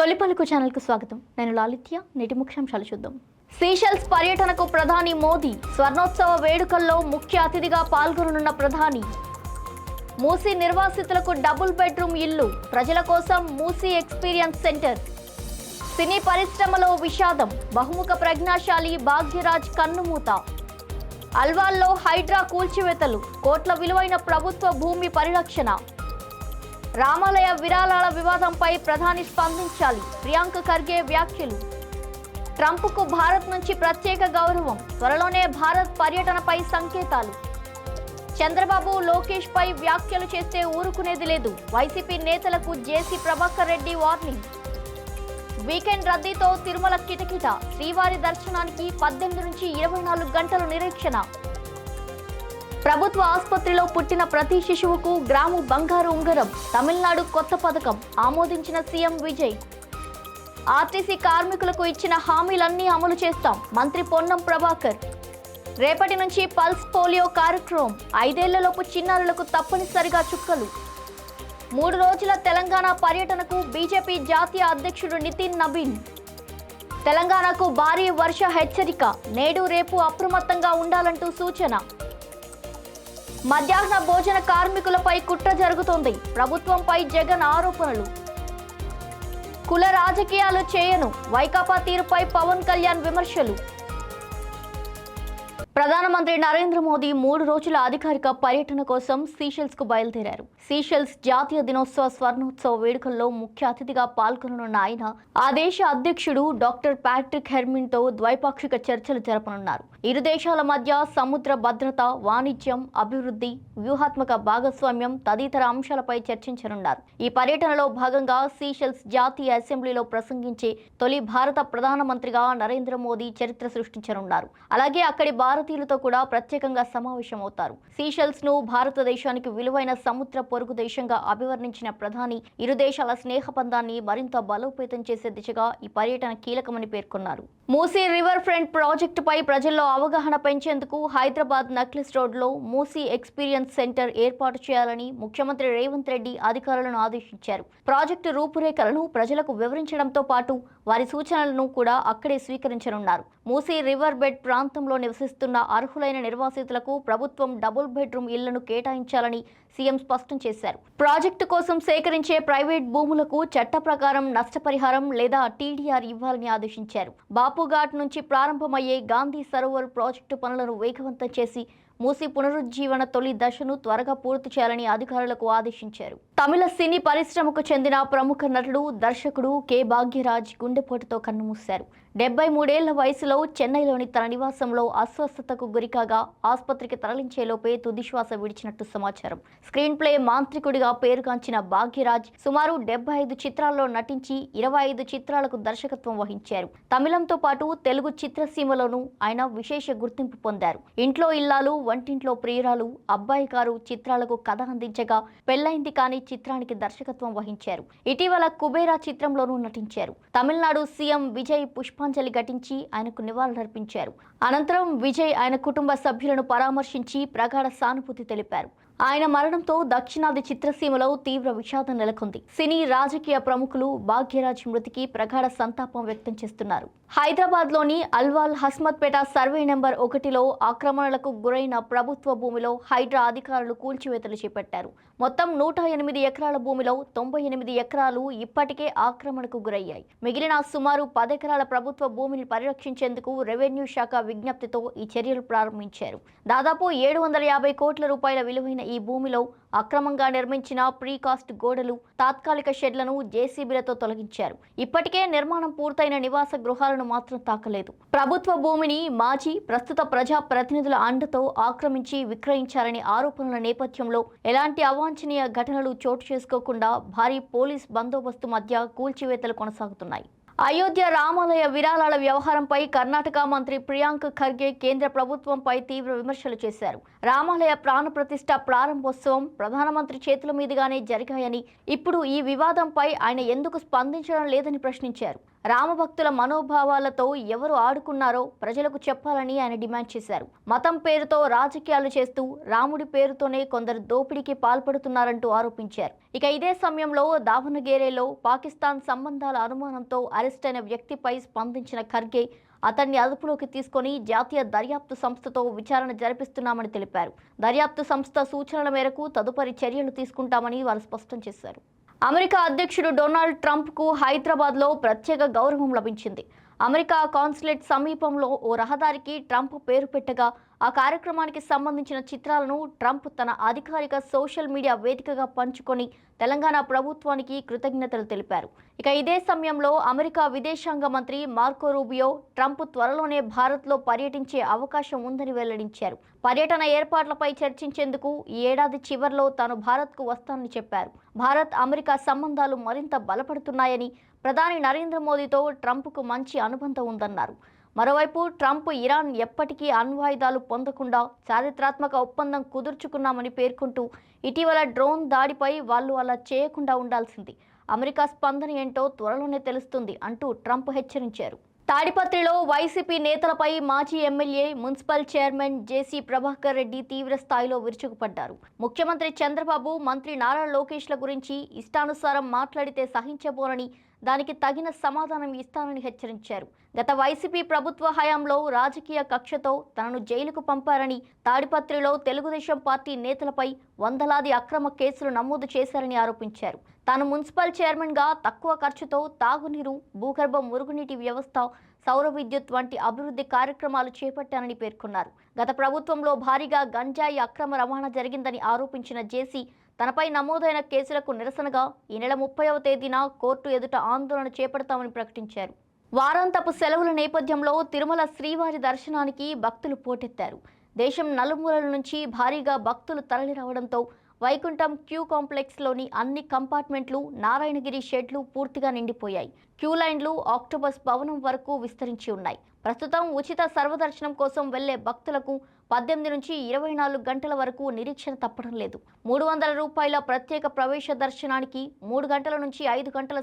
తొలిపలుకు ఛానల్కు స్వాగతం. నేను లాలిత్య. నేటి ముఖ్యాంశాలు చూద్దాం. సీషెల్స్ పర్యటనకు ప్రధాని మోదీ. స్వర్ణోత్సవ వేడుకల్లో ముఖ్య అతిథిగా పాల్గొననున్న ప్రధాని. మూసీ నిర్వాసితులకు డబుల్ బెడ్రూమ్ ఇల్లు. ప్రజల కోసం మూసీ ఎక్స్పీరియన్స్ సెంటర్. సినీ పరిశ్రమలో విషాదం. బహుముఖ ప్రజ్ఞాశాలి భాగ్యరాజ్ కన్నుమూత. అల్వాల్లో హైడ్రా కూల్చివేతలు. కోట్ల విలువైన ప్రభుత్వ భూమి పరిరక్షణ. రామాలయ విరాళాల వివాదంపై ప్రధాని స్పందించాలి. ప్రియాంక ఖర్గే వ్యాఖ్యలు. ట్రంప్కు భారత్ నుంచి ప్రత్యేక గౌరవం. త్వరలోనే భారత్ పర్యటనపై సంకేతాలు. చంద్రబాబు లోకేష్ పై వ్యాఖ్యలు చేస్తే ఊరుకునేది లేదు. వైసీపీ నేతలకు జేసీ ప్రభాకర్ రెడ్డి వార్నింగ్. వీకెండ్ రద్దీతో తిరుమల కిటకిట. శ్రీవారి దర్శనానికి 18 నుంచి 24 గంటల నిరీక్షణ. ప్రభుత్వ ఆసుపత్రిలో పుట్టిన ప్రతి శిశువుకు గ్రాము బంగారు ఉంగరం. తమిళనాడు కొత్త పథకం ఆమోదించిన సీఎం విజయ్. ఆర్టీసీ కార్మికులకు ఇచ్చిన హామీలన్నీ అమలు చేస్తాం. మంత్రి పొన్నం ప్రభాకర్. రేపటి నుంచి పల్స్ పోలియో కార్యక్రమం. 5 ఏళ్లలోపు చిన్నారులకు తప్పనిసరిగా చుక్కలు. 3 రోజుల తెలంగాణ పర్యటనకు బీజేపీ జాతీయ అధ్యక్షుడు నితిన్ నబీన్. తెలంగాణకు భారీ వర్ష హెచ్చరిక. నేడు రేపు అప్రమత్తంగా ఉండాలంటూ సూచన. మధ్యాహ్న భోజన కార్మికులపై కుట్ర జరుగుతోంది. ప్రభుత్వంపై జగన్ ఆరోపణలు. కుల రాజకీయాలు చేయను. వైకాపా తీరుపై పవన్ కళ్యాణ్ విమర్శలు. ప్రధానమంత్రి నరేంద్ర మోదీ 3 రోజుల అధికారిక పర్యటన కోసం సీషెల్స్ కు బయలుదేరారు. సీషెల్స్ జాతీయ దినోత్సవ స్వర్ణోత్సవ వేడుకల్లో ముఖ్య అతిథిగా పాల్గొననున్న ఆయన ఆ దేశ అధ్యక్షుడు డాక్టర్ ప్యాట్రిక్ హెర్మిన్ తో ద్వైపాక్షిక చర్చలు జరపనున్నారు. ఇరు దేశాల మధ్య సముద్ర భద్రత, వాణిజ్యం, అభివృద్ధి, వ్యూహాత్మక భాగస్వామ్యం తదితర అంశాలపై చర్చించనున్నారు. ఈ పర్యటనలో భాగంగా సీషెల్స్ జాతీయ అసెంబ్లీలో ప్రసంగించే తొలి భారత ప్రధానమంత్రిగా నరేంద్ర మోదీ చరిత్ర సృష్టించనున్నారు. అలాగే అక్కడి భారతీయులతో కూడా ప్రత్యేకంగా సమావేశమవుతారు. సీషెల్స్ ను భారతదేశానికి విలువైన సముద్ర పొరుగు దేశంగా అభివర్ణించిన ప్రధాని ఇరు దేశాల స్నేహబంధాన్ని మరింత బలోపేతం చేసే దిశగా ఈ పర్యటన కీలకమని పేర్కొన్నారు. మూసీ రివర్ ఫ్రంట్ ప్రాజెక్టుపై ప్రజల్లో అవగాహన పెంచేందుకు హైదరాబాద్ నక్లెస్ రోడ్లో మూసీ ఎక్స్పీరియన్స్ సెంటర్ ఏర్పాటు చేయాలని ముఖ్యమంత్రి రేవంత్ రెడ్డి అధికారులను ఆదేశించారు. ప్రాజెక్టు రూపురేఖలను ప్రజలకు వివరించడంతో పాటు వారి సూచనలను కూడా అక్కడే స్వీకరించనున్నారు. మూసీ రివర్ బెడ్ ప్రాంతంలో నివసిస్తున్న అర్హులైన నిర్వాసితులకు ప్రభుత్వం డబుల్ బెడ్రూమ్ ఇళ్లను కేటాయించాలని సీఎం స్పష్టం చేశారు. ప్రాజెక్టు కోసం సేకరించే ప్రైవేట్ భూములకు చట్ట ప్రకారం నష్టపరిహారం లేదా టీడీఆర్ ఇవ్వాలని ఆదేశించారు. బాపుఘాట్ నుంచి ప్రారంభమయ్యే గాంధీ సరోవర్ ప్రాజెక్టు పనులను వేగవంతం చేసి మూసీ పునరుజ్జీవన తొలి దశను త్వరగా పూర్తి చేయాలని అధికారులకు ఆదేశించారు. తమిళ సినీ పరిశ్రమకు చెందిన ప్రముఖ నటుడు, దర్శకుడు కె భాగ్యరాజ్ గుండెపోటుతో కన్నుమూశారు. 73 ఏళ్ల వయసులో చెన్నైలోని తన నివాసంలో అస్వస్థతకు గురికాగా ఆసుపత్రికి తరలించేలోపే తుదిశ్వాస విడిచినట్టు సమాచారం. స్క్రీన్ ప్లే మాంత్రికుడిగా పేరుగాంచిన భాగ్యరాజ్ సుమారు 75 చిత్రాల్లో నటించి 25 చిత్రాలకు దర్శకత్వం వహించారు. తమిళంతో పాటు తెలుగు చిత్రసీమలోనూ ఆయన విశేష గుర్తింపు పొందారు. ఇంట్లో ఇల్లాలు, వంటింట్లో ప్రియురాలు, అబ్బాయి కారు చిత్రాలకు కథ అందించగా పెళ్లైంది కానీ చిత్రానికి దర్శకత్వం వహించారు. ఇటీవల కుబేరా చిత్రంలోనూ నటించారు. తమిళనాడు సీఎం విజయ్ పుష్పాంజలి ఘటించి ఆయనకు నివాళులర్పించారు. అనంతరం విజయ్ ఆయన కుటుంబ సభ్యులను పరామర్శించి ప్రగాఢ సానుభూతి తెలిపారు. ఆయన మరణంతో దక్షిణాది చిత్రసీమలో తీవ్ర విషాదం నెలకొంది. సినీ, రాజకీయ ప్రముఖులు భాగ్యరాజ్ మృతికి ప్రగాఢ సంతాపం వ్యక్తం చేస్తున్నారు. హైదరాబాద్ లోని అల్వాల్ హస్మత్పేట సర్వే నెంబర్ 1లో ఆక్రమణలకు గురైన ప్రభుత్వ భూమిలో హైడ్రా అధికారులు కూల్చివేతలు చేపట్టారు. మొత్తం 108 ఎకరాల భూమిలో 98 ఎకరాలు ఇప్పటికే ఆక్రమణకు గురయ్యాయి. మిగిలిన సుమారు 10 ఎకరాల ప్రభుత్వ భూమిని పరిరక్షించేందుకు రెవెన్యూ శాఖ విజ్ఞప్తితో ఈ చర్యలు ప్రారంభించారు. దాదాపు 750 కోట్ల రూపాయల విలువైన ఈ భూమిలో అక్రమంగా నిర్మించిన ప్రీకాస్ట్ గోడలు, తాత్కాలిక షెడ్లను జేసీబీలతో తొలగించారు. ఇప్పటికే నిర్మాణం పూర్తయిన నివాస గృహాలను మాత్రం తాకలేదు. ప్రభుత్వ భూమిని మాజీ, ప్రస్తుత ప్రజా ప్రతినిధుల అండతో ఆక్రమించి విక్రయించారనే ఆరోపణల నేపథ్యంలో ఎలాంటి అవాంఛనీయ ఘటనలు చోటు చేసుకోకుండా భారీ పోలీస్ బందోబస్తు మధ్య కూల్చివేతలు కొనసాగుతున్నాయి. అయోధ్య రామాలయ విరాళాల వ్యవహారంపై కర్ణాటక మంత్రి ప్రియాంక ఖర్గే కేంద్ర ప్రభుత్వంపై తీవ్ర విమర్శలు చేశారు. రామాలయ ప్రాణప్రతిష్ఠ ప్రారంభోత్సవం ప్రధానమంత్రి చేతుల మీదుగానే జరిగాయని, ఇప్పుడు ఈ వివాదంపై ఆయన ఎందుకు స్పందించడం లేదని ప్రశ్నించారు. రామభక్తుల మనోభావాలతో ఎవరు ఆడుకున్నారో ప్రజలకు చెప్పాలని ఆయన డిమాండ్ చేశారు. మతం పేరుతో రాజకీయాలు చేస్తూ రాముడి పేరుతోనే కొందరు దోపిడీకి పాల్పడుతున్నారంటూ ఆరోపించారు. ఇక ఇదే సమయంలో దావణగేరేలో పాకిస్తాన్ సంబంధాల అనుమానంతో అరెస్టైన వ్యక్తిపై స్పందించిన ఖర్గే అతన్ని అదుపులోకి తీసుకొని జాతీయ దర్యాప్తు సంస్థతో విచారణ జరిపిస్తున్నామని తెలిపారు. దర్యాప్తు సంస్థ సూచనల మేరకు తదుపరి చర్యలు తీసుకుంటామని వారు స్పష్టం చేశారు. అమెరికా అధ్యక్షుడు డొనాల్డ్ ట్రంప్కు హైదరాబాద్లో ప్రత్యేక గౌరవం లభించింది. అమెరికా కాన్సులేట్ సమీపంలో ఓ రహదారికి ట్రంప్ పేరు పెట్టగా ఆ కార్యక్రమానికి సంబంధించిన చిత్రాలను ట్రంప్ తన అధికారిక సోషల్ మీడియా వేదికగా పంచుకొని తెలంగాణ ప్రభుత్వానికి కృతజ్ఞతలు తెలిపారు. ఇక ఇదే సమయంలో అమెరికా విదేశాంగ మంత్రి మార్కో రూబియో ట్రంప్ త్వరలోనే భారత్లో పర్యటించే అవకాశం ఉందని వెల్లడించారు. పర్యటన ఏర్పాట్లపై చర్చించేందుకు ఈ ఏడాది చివర్లో తాను భారత్కు వస్తానని చెప్పారు. భారత్ అమెరికా సంబంధాలు మరింత బలపడుతున్నాయని, ప్రధాని నరేంద్ర మోదీతో ట్రంప్కు మంచి అనుబంధం ఉందన్నారు. మరోవైపు ట్రంప్ ఇరాన్ ఎప్పటికీ అణ్వాయుధాలు పొందకుండా చారిత్రాత్మక ఒప్పందం కుదుర్చుకున్నామని పేర్కొంటూ ఇటీవల డ్రోన్ దాడిపై వాళ్ళు అలా చేయకుండా ఉండాల్సింది, అమెరికా స్పందన ఏంటో త్వరలోనే తెలుస్తుంది అంటూ ట్రంప్ హెచ్చరించారు. తాడిపత్రిలో వైసీపీ నేతలపై మాజీ ఎమ్మెల్యే, మున్సిపల్ చైర్మన్ జేసీ ప్రభాకర్ రెడ్డి తీవ్ర స్థాయిలో విరుచుకుపడ్డారు. ముఖ్యమంత్రి చంద్రబాబు, మంత్రి నారా లోకేష్ల గురించి ఇష్టానుసారం మాట్లాడితే సహించబోనని, దానికి తగిన సమాధానం ఇస్తానని హెచ్చరించారు. గత వైసీపీ ప్రభుత్వ హయాంలో రాజకీయ కక్షతో తనను జైలుకు పంపారని, తాడిపత్రిలో తెలుగుదేశం పార్టీ నేతలపై వందలాది అక్రమ కేసులు నమోదు చేశారని ఆరోపించారు. తాను మున్సిపల్ చైర్మన్గా తక్కువ ఖర్చుతో తాగునీరు, భూగర్భ మురుగునీటి వ్యవస్థ, సౌర విద్యుత్ వంటి అభివృద్ధి కార్యక్రమాలు చేపట్టానని పేర్కొన్నారు. గత ప్రభుత్వంలో భారీగా గంజాయి అక్రమ రవాణా జరిగిందని ఆరోపించిన జేసీ తనపై నమోదైన కేసులకు నిరసనగా ఈ నెల 30వ తేదీన కోర్టు ఎదుట ఆందోళన చేపడతామని ప్రకటించారు. వారాంతపు సెలవుల నేపథ్యంలో తిరుమల శ్రీవారి దర్శనానికి భక్తులు పోటెత్తారు. దేశం నలుమూలల నుంచి భారీగా భక్తులు తరలిరావడంతో వైకుంఠం క్యూ కాంప్లెక్స్లోని అన్ని కంపార్ట్మెంట్లు, నారాయణగిరి షెడ్లు పూర్తిగా నిండిపోయాయి. క్యూ లైన్లు ఆక్టోబస్ భవనం వరకు విస్తరించి ఉన్నాయి. ప్రస్తుతం ఉచిత సర్వదర్శనం కోసం వెళ్లే భక్తులకు 18 నుంచి 24 గంటల వరకు నిరీక్షణ తప్పడం లేదు. 300 రూపాయల ప్రత్యేక ప్రవేశ దర్శనానికి 3 గంటల నుంచి 5 గంటల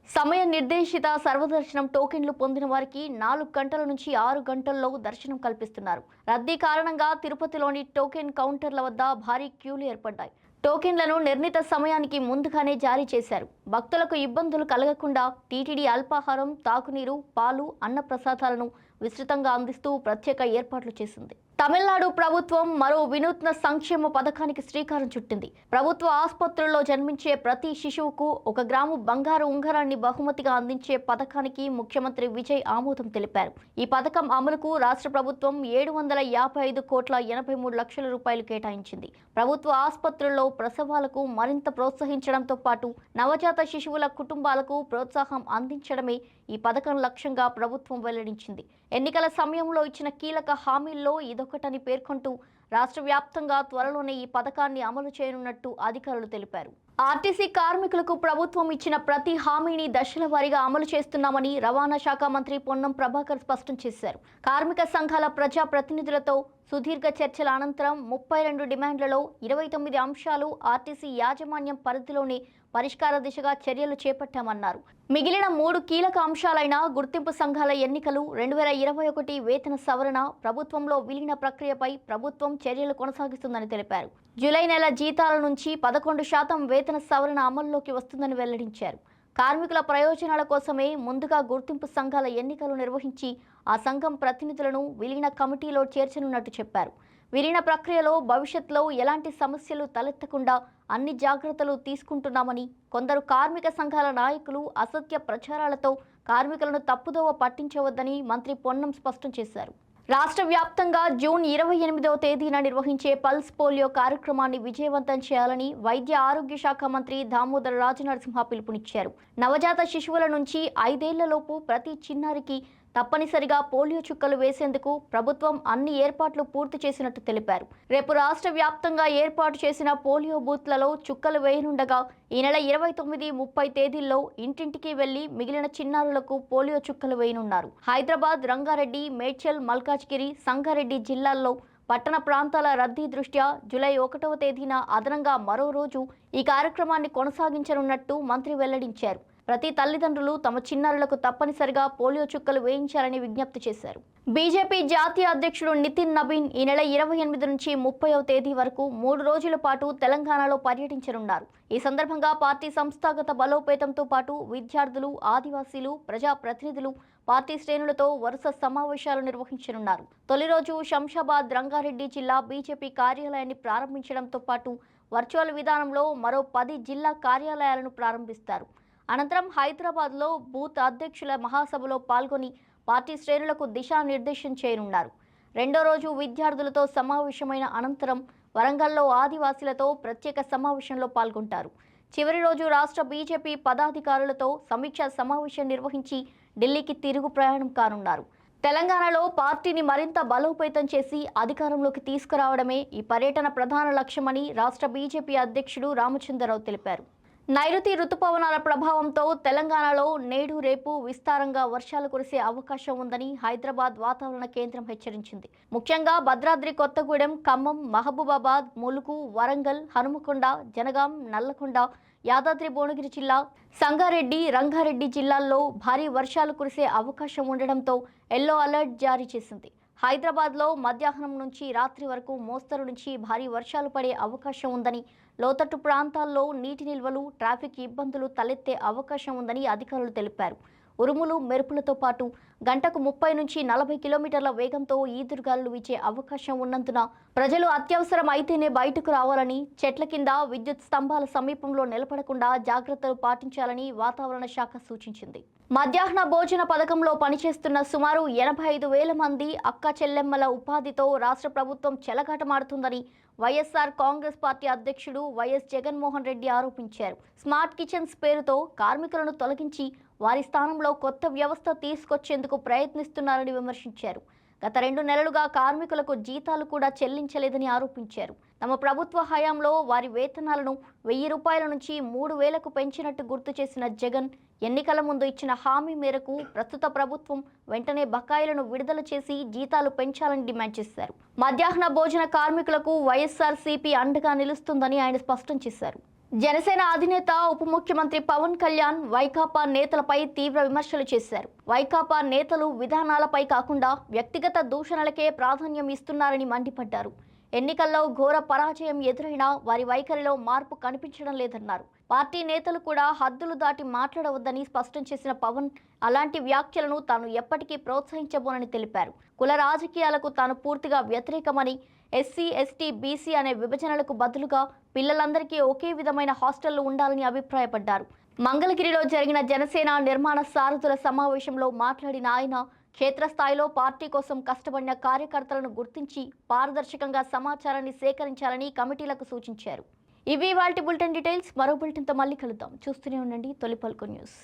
సమయ నిర్దేశిత సర్వదర్శనం టోకెన్లు పొందిన వారికి 4 గంటల నుంచి 6 గంటల్లో దర్శనం కల్పిస్తున్నారు. రద్దీ కారణంగా తిరుపతిలోని టోకెన్ కౌంటర్ల వద్ద భారీ క్యూలు ఏర్పడ్డాయి. టోకెన్లను నిర్ణీత సమయానికి ముందుగానే జారీ చేశారు. భక్తులకు ఇబ్బందులు కలగకుండా టీటీడీ అల్పాహారం, తాగునీరు, పాలు, అన్నప్రసాదాలను విస్తృతంగా అందిస్తూ ప్రత్యేక ఏర్పాట్లు చేసింది. తమిళనాడు ప్రభుత్వం మరో వినూత్న సంక్షేమ పథకానికి శ్రీకారం చుట్టింది. ప్రభుత్వ ఆసుపత్రుల్లో జన్మించే ప్రతి శిశువుకు 1 గ్రాము బంగారు ఉంగరాన్ని బహుమతిగా అందించే పథకానికి ముఖ్యమంత్రి విజయ్ ఆమోదం తెలిపారు. ఈ పథకం అమలుకు రాష్ట్ర ప్రభుత్వం 755,83,00,000 రూపాయలు కేటాయించింది. ప్రభుత్వ ఆసుపత్రుల్లో ప్రసవాలకు మరింత ప్రోత్సహించడంతో పాటు నవజాత శిశువుల కుటుంబాలకు ప్రోత్సాహం అందించడమే ఈ పథకం లక్ష్యంగా ప్రభుత్వం వెల్లడించింది. ఎన్నికల సమయంలో ఇచ్చిన కీలక హామీల్లో ఇదొకటని పేర్కొంటూ రాష్ట్ర వ్యాప్తంగా త్వరలోనే ఈ పథకాన్ని అమలు చేయనున్నట్టు అధికారులు తెలిపారు. ఆర్టీసీ కార్మికులకు ప్రభుత్వం ఇచ్చిన ప్రతి హామీని దశల వారీగా అమలు చేస్తున్నామని రవాణా శాఖ మంత్రి పొన్నం ప్రభాకర్ స్పష్టం చేశారు. కార్మిక సంఘాల ప్రజా ప్రతినిధులతో సుదీర్ఘ చర్చల అనంతరం 32 డిమాండ్లలో 29 అంశాలు ఆర్టీసీ యాజమాన్యం పరిధిలోనే పరిష్కార దిశగా చర్యలు చేపట్టామన్నారు. మిగిలిన 3 కీలక అంశాలైన గుర్తింపు సంఘాల ఎన్నికలు, 2021 వేతన సవరణ, ప్రభుత్వంలో విలీన ప్రక్రియపై ప్రభుత్వం చర్యలు కొనసాగిస్తుందని తెలిపారు. జూలై నెల జీతాల నుంచి 11% వేతన సవరణ అమల్లోకి వస్తుందని వెల్లడించారు. కార్మికుల ప్రయోజనాల కోసమే ముందుగా గుర్తింపు సంఘాల ఎన్నికలు నిర్వహించి ఆ సంఘం ప్రతినిధులను విలీన కమిటీలో చేర్చనున్నట్టు చెప్పారు. విలీన ప్రక్రియలో భవిష్యత్తులో ఎలాంటి సమస్యలు తలెత్తకుండా అన్ని జాగ్రత్తలు తీసుకుంటున్నామని, కొందరు కార్మిక సంఘాల నాయకులు అసత్య ప్రచారాలతో కార్మికులను తప్పుదోవ పట్టించవద్దని మంత్రి పొన్నం స్పష్టం చేశారు. రాష్ట్ర వ్యాప్తంగా జూన్ 28వ తేదీన నిర్వహించే పల్స్ పోలియో కార్యక్రమాన్ని విజయవంతం చేయాలని వైద్య ఆరోగ్య శాఖ మంత్రి దామోదర రాజనరసింహ పిలుపునిచ్చారు. నవజాత శిశువుల నుంచి 5 ఏళ్లలోపు ప్రతి చిన్నారికి తప్పనిసరిగా పోలియో చుక్కలు వేసేందుకు ప్రభుత్వం అన్ని ఏర్పాట్లు పూర్తి చేసినట్టు తెలిపారు. రేపు రాష్ట్ర వ్యాప్తంగా ఏర్పాటు చేసిన పోలియో బూత్లలో చుక్కలు వేయనుండగా ఈ నెల 29, 30 తేదీల్లో ఇంటింటికి వెళ్లి మిగిలిన చిన్నారులకు పోలియో చుక్కలు వేయనున్నారు. హైదరాబాద్, రంగారెడ్డి, మేడ్చల్, మల్కాజ్గిరి, సంగారెడ్డి జిల్లాల్లో పట్టణ ప్రాంతాల రద్దీ దృష్ట్యా జూలై 1వ తేదీన అదనంగా మరో రోజు ఈ కార్యక్రమాన్ని కొనసాగించనున్నట్టు మంత్రి వెల్లడించారు. ప్రతి తల్లిదండ్రులు తమ చిన్నారులకు తప్పనిసరిగా పోలియో చుక్కలు వేయించాలని విజ్ఞప్తి చేశారు. బీజేపీ జాతీయ అధ్యక్షుడు నితిన్ నబీన్ ఈ నెల 28 నుంచి 30వ తేదీ వరకు 3 రోజుల పాటు తెలంగాణలో పర్యటించనున్నారు. ఈ సందర్భంగా పార్టీ సంస్థాగత బలోపేతంతో పాటు విద్యార్థులు, ఆదివాసీలు, ప్రజా ప్రతినిధులు, పార్టీ శ్రేణులతో వరుస సమావేశాలు నిర్వహించనున్నారు. తొలి రోజు శంషాబాద్, రంగారెడ్డి జిల్లా బీజేపీ కార్యాలయాన్ని ప్రారంభించడంతో పాటు వర్చువల్ విధానంలో మరో 10 జిల్లా కార్యాలయాలను ప్రారంభిస్తారు. అనంతరం హైదరాబాద్లో బూత్ అధ్యక్షుల మహాసభలో పాల్గొని పార్టీ శ్రేణులకు దిశానిర్దేశం చేయనున్నారు. రెండో రోజు విద్యార్థులతో సమావేశమైన అనంతరం వరంగల్లో ఆదివాసీలతో ప్రత్యేక సమావేశంలో పాల్గొంటారు. చివరి రోజు రాష్ట్ర బీజేపీ పదాధికారులతో సమీక్షా సమావేశం నిర్వహించి ఢిల్లీకి తిరుగు ప్రయాణం కానున్నారు. తెలంగాణలో పార్టీని మరింత బలోపేతం చేసి అధికారంలోకి తీసుకురావడమే ఈ పర్యటన ప్రధాన లక్ష్యమని రాష్ట్ర బీజేపీ అధ్యక్షుడు రామచంద్రరావు తెలిపారు. నైరుతి రుతుపవనాల ప్రభావంతో తెలంగాణలో నేడు రేపు విస్తారంగా వర్షాలు కురిసే అవకాశం ఉందని హైదరాబాద్ వాతావరణ కేంద్రం హెచ్చరించింది. ముఖ్యంగా భద్రాద్రి కొత్తగూడెం, ఖమ్మం, మహబూబాబాద్, ములుగు, వరంగల్, హనుమకొండ, జనగాం, నల్లగొండ, యాదాద్రి భువనగిరి జిల్లా, సంగారెడ్డి, రంగారెడ్డి జిల్లాల్లో భారీ వర్షాలు కురిసే అవకాశం ఉండడంతో ఎల్లో అలర్ట్ జారీ చేసింది. హైదరాబాద్లో మధ్యాహ్నం నుంచి రాత్రి వరకు మోస్తరు నుంచి భారీ వర్షాలు పడే అవకాశం ఉందని, లోతట్టు ప్రాంతాల్లో నీటి నిల్వలు, ట్రాఫిక్ ఇబ్బందులు తలెత్తే అవకాశం ఉందని అధికారులు తెలిపారు. ఉరుములు, మెరుపులతో పాటు గంటకు 30 నుంచి 40 కిలోమీటర్ల వేగంతో ఈదురుగాలులు వీచే అవకాశం ఉన్నందున ప్రజలు అత్యవసరం అయితేనే బయటకు రావాలని, చెట్ల కింద, విద్యుత్ స్తంభాల సమీపంలో నిలబడకుండా జాగ్రత్తలు పాటించాలని వాతావరణ శాఖ సూచించింది. మధ్యాహ్న భోజన పథకంలో పనిచేస్తున్న సుమారు 85,000 మంది అక్క చెల్లెమ్మల ఉపాధితో రాష్ట్ర ప్రభుత్వం చెలగాటమాడుతుందని వైఎస్ఆర్ కాంగ్రెస్ పార్టీ అధ్యక్షుడు వైఎస్ జగన్మోహన్ రెడ్డి ఆరోపించారు. స్మార్ట్ కిచెన్స్ పేరుతో కార్మికులను తొలగించి వారి స్థానంలో కొత్త వ్యవస్థ తీసుకొచ్చేందుకు ప్రయత్నిస్తున్నారని విమర్శించారు. గత 2 నెలలుగా కార్మికులకు జీతాలు కూడా చెల్లించలేదని ఆరోపించారు. తమ ప్రభుత్వ హయాంలో వారి వేతనాలను 1,000 రూపాయల నుంచి 3,000కు పెంచినట్టు గుర్తు చేసిన జగన్ ఎన్నికల ముందు ఇచ్చిన హామీ మేరకు ప్రస్తుత ప్రభుత్వం వెంటనే బకాయిలను విడుదల చేసి జీతాలు పెంచాలని డిమాండ్ చేశారు. మధ్యాహ్న భోజన కార్మికులకు వైఎస్ఆర్సీపీ అండగా నిలుస్తుందని ఆయన స్పష్టం చేశారు. జనసేన అధినేత ఉప ముఖ్యమంత్రి పవన్ కళ్యాణ్ వైకాపా నేతలపై తీవ్ర విమర్శలు చేశారు. వైకాపా నేతలు విధానాలపై కాకుండా వ్యక్తిగత దూషణలకే ప్రాధాన్యం ఇస్తున్నారని మండిపడ్డారు. ఎన్నికల్లో ఘోర పరాజయం ఎదురైనా వారి వైఖరిలో మార్పు కనిపించడం లేదన్నారు. పార్టీ నేతలు కూడా హద్దులు దాటి మాట్లాడవద్దని స్పష్టం చేసిన పవన్ అలాంటి వ్యాఖ్యలను తాను ఎప్పటికీ ప్రోత్సహించబోనని తెలిపారు. కుల రాజకీయాలకు తాను పూర్తిగా వ్యతిరేకమని, ఎస్సీ, ఎస్టీ, బీసీ అనే విభజనలకు బదులుగా పిల్లలందరికీ ఒకే విధమైన హాస్టళ్లు ఉండాలని అభిప్రాయపడ్డారు. మంగళగిరిలో జరిగిన జనసేన నిర్మాణ సారథుల సమావేశంలో మాట్లాడిన ఆయన క్షేత్రస్థాయిలో పార్టీ కోసం కష్టపడిన కార్యకర్తలను గుర్తించి పారదర్శకంగా సమాచారాన్ని సేకరించాలని కమిటీలకు సూచించారు. ఇవి వాల్టి బులెటిన్ డీటెయిల్స్. మరో బులెటిన్తో మళ్ళీ కలుద్దాం. చూస్తూనే ఉండండి తొలి పలుకు న్యూస్.